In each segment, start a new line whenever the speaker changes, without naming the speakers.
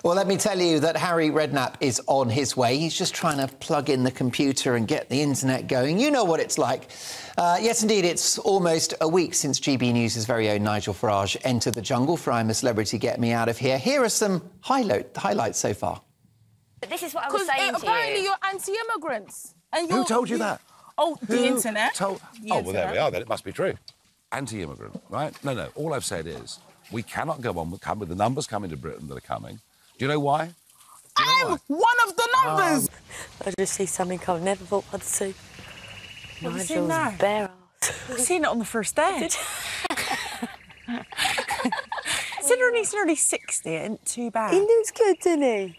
Well, let me tell you that Harry Redknapp is on his way. He's just trying to plug in the computer and get the internet going. You know what it's like. Yes, indeed, it's almost a week since GB News' very own Nigel Farage entered the jungle for I'm a Celebrity, Get Me Out of Here. Here are some highlights so far.
But this is what I was saying to you.
Apparently you're anti-immigrants.
Who told you that?
Oh, the internet.
Well, there we are, then. It must be true. Anti-immigrant, right? No. All I've said is we cannot go on with the numbers coming to Britain that are coming. Do you know why?
I'm one of the numbers!
I just see something I never thought I'd see.
What have you seen now?
Bare ass.
I've seen it on the first day. Considering he's nearly 60, it ain't too bad.
He looks good, doesn't he?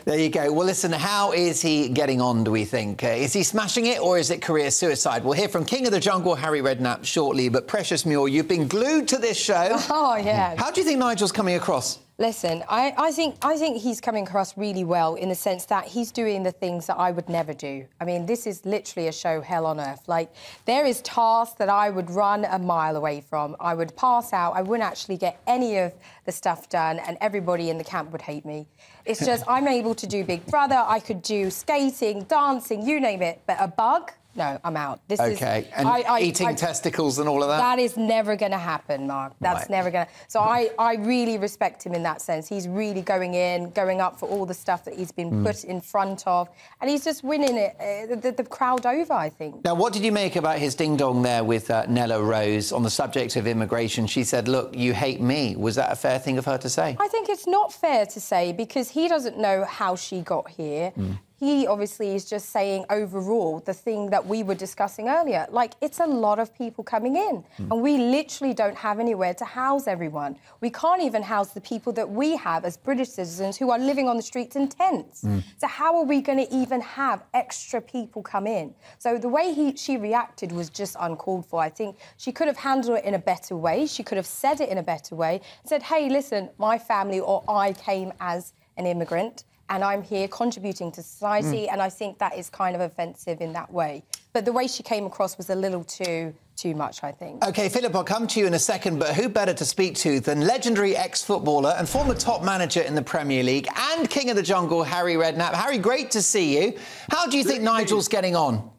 There you go. Well, listen, how is he getting on, do we think? Is he smashing it or is it career suicide? We'll hear from King of the Jungle, Harry Redknapp, shortly. But Precious Muir, you've been glued to this show.
Oh, yeah.
How do you think Nigel's coming across?
Listen, I think he's coming across really well in the sense that he's doing the things that I would never do. I mean, this is literally a show hell on earth. Like, there is tasks that I would run a mile away from. I would pass out. I wouldn't actually get any of the stuff done, and everybody in the camp would hate me. It's just I'm able to do Big Brother. I could do skating, dancing, you name it. But a bug? No, I'm out. This is...
And eating testicles and all of that?
That is never going to happen, Mark. That's never going to... So I really respect him in that sense. He's really going up for all the stuff that he's been put in front of, and he's just winning it, the crowd over, I think.
Now, what did you make about his ding-dong there with Nella Rose on the subject of immigration? She said, look, you hate me. Was that a fair thing of her to say?
I think it's not fair to say, because he doesn't know how she got here. He obviously is just saying overall the thing that we were discussing earlier. Like, it's a lot of people coming in and we literally don't have anywhere to house everyone. We can't even house the people that we have as British citizens who are living on the streets in tents. So how are we going to even have extra people come in? So the way she reacted was just uncalled for. I think she could have handled it in a better way. She could have said it in a better way. Said, hey, listen, my family or I came as an immigrant and I'm here contributing to society, and I think that is kind of offensive in that way. But the way she came across was a little too much, I think. OK, Philip, I'll come to you in a second, but who better to speak to than legendary ex-footballer and former top manager in the Premier League and King of the Jungle, Harry Redknapp. Harry, great to see you. How do you think Nigel's getting on?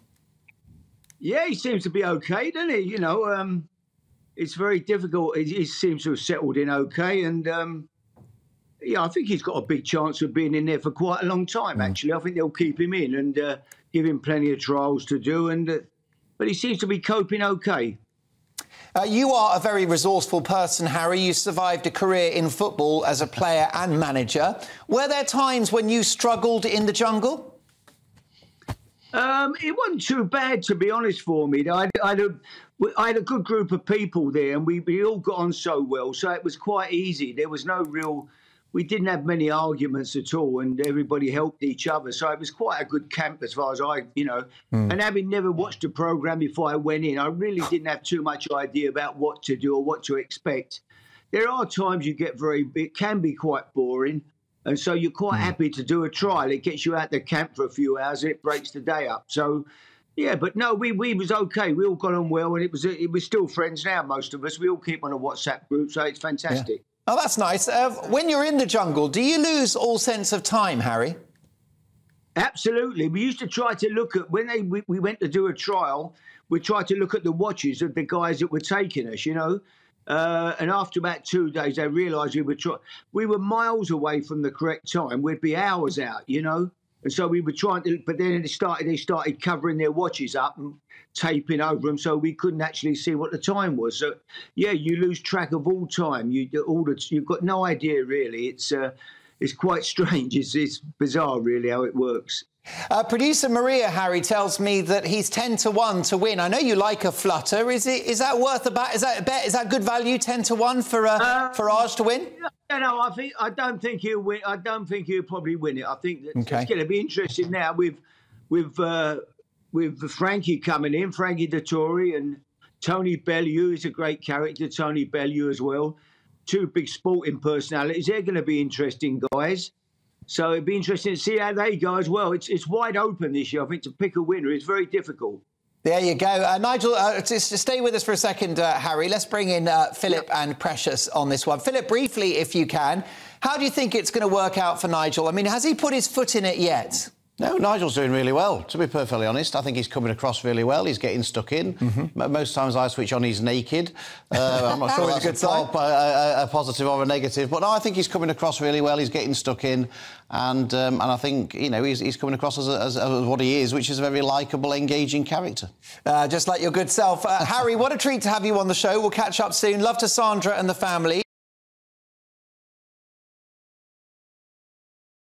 Yeah, he seems to be OK, doesn't he? You know, it's very difficult. He seems to have settled in OK, and... yeah, I think he's got a big chance of being in there for quite a long time, actually. I think they'll keep him in and give him plenty of trials to do. But he seems to be coping OK.
You are a very resourceful person, Harry. You survived a career in football as a player and manager. Were there times when you struggled in the jungle?
It wasn't too bad, to be honest, for me. I had a good group of people there and we all got on so well, so it was quite easy. There was no real... We didn't have many arguments at all, and everybody helped each other. So it was quite a good camp as far as And having never watched a programme before I went in, I really didn't have too much idea about what to do or what to expect. There are times you get it can be quite boring, and so you're quite happy to do a trial. It gets you out the camp for a few hours, and it breaks the day up. So, yeah, but no, we was OK. We all got on well, and it was still friends now, most of us. We all keep on a WhatsApp group, so it's fantastic.
Yeah. Oh, that's nice. When you're in the jungle, do you lose all sense of time, Harry?
Absolutely. We used to try to look at, when we went to do a trial, we tried to look at the watches of the guys that were taking us, you know. And after about 2 days, they realised we were miles away from the correct time. We'd be hours out, you know. And so we were trying to, but then they started covering their watches up and taping over them, so we couldn't actually see what the time was. So, yeah, you lose track of all time. You've got no idea, really. It's quite strange. It's bizarre, really, how it works.
Producer Maria, Harry, tells me that he's 10-1 to win. I know you like a flutter. Is that worth a bet? Is that a bet? Is that good value, 10-1 for Farage to win?
No, I don't think he'll win. I don't think he'll probably win it. I think that it's going to be interesting now with Frankie coming in, Frankie Dettori, and Tony Bellew is a great character. Tony Bellew as well. Two big sporting personalities. They're going to be interesting guys. So it'd be interesting to see how they go as well. It's wide open this year. I think to pick a winner is very difficult.
There you go. Nigel, just stay with us for a second, Harry. Let's bring in Philip and Precious on this one. Philip, briefly, if you can, how do you think it's going to work out for Nigel? I mean, has he put his foot in it yet?
No, Nigel's doing really well, to be perfectly honest. I think he's coming across really well. He's getting stuck in. Most times I switch on, he's naked. I'm not sure that's a positive or a negative. But no, I think he's coming across really well. He's getting stuck in. And I think, you know, he's coming across as what he is, which is a very likeable, engaging character.
Just like your good self. Harry, what a treat to have you on the show. We'll catch up soon. Love to Sandra and the family.